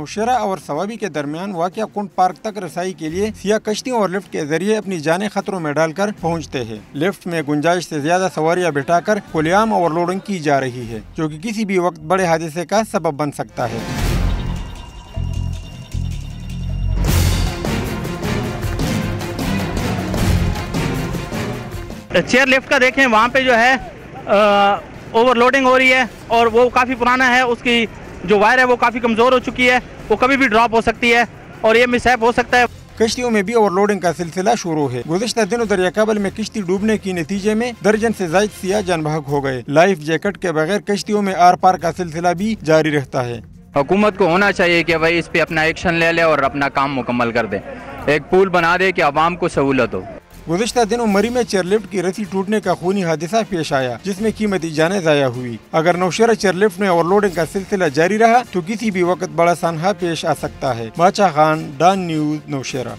नौशेरा और सवाबी के दरमियान वाक़िया कुंड पार्क तक रसाई के लिए सिया कश्तियों और लिफ्ट के जरिए अपनी जानें खतरों में डालकर पहुँचते हैं। लिफ्ट में गुंजाइश से ज्यादा सवारियाँ बिठाकर खुलेआम ओवरलोडिंग की जा रही है, जो कि किसी भी वक्त बड़े हादसे का सबब बन सकता है। चेयर लिफ्ट का देखें, वहाँ पे जो है ओवरलोडिंग हो रही है और वो काफ़ी पुराना है, उसकी जो वायर है वो काफ़ी कमज़ोर हो चुकी है, वो कभी भी ड्रॉप हो सकती है और ये मिसहैप हो सकता है। कश्तियों में भी ओवरलोडिंग का सिलसिला शुरू है। गुज़िश्ता दिनों दरिया काबल में किश्ती डूबने की नतीजे में दर्जन से ज़ायद सियाह जान बहक हो गए। लाइफ जैकेट के बगैर कश्तियों में आर पार का सिलसिला भी जारी रहता है। हुकूमत को होना चाहिए कि भाई इस पे अपना एक्शन ले ले और अपना काम मुकम्मल कर दे, एक पुल बना दे कि आवाम को सहूलत हो। गुज़िश्ता दिनों मरी में चेयरलिफ्ट की रस्सी टूटने का खूनी हादसा पेश आया, जिसमें कीमती जानें ज़ाया हुई। अगर नौशेरा चेयरलिफ्ट में ओवरलोडिंग का सिलसिला जारी रहा तो किसी भी वक्त बड़ा सानहा पेश आ सकता है। बादशाह खान, डॉन न्यूज़, नौशेरा।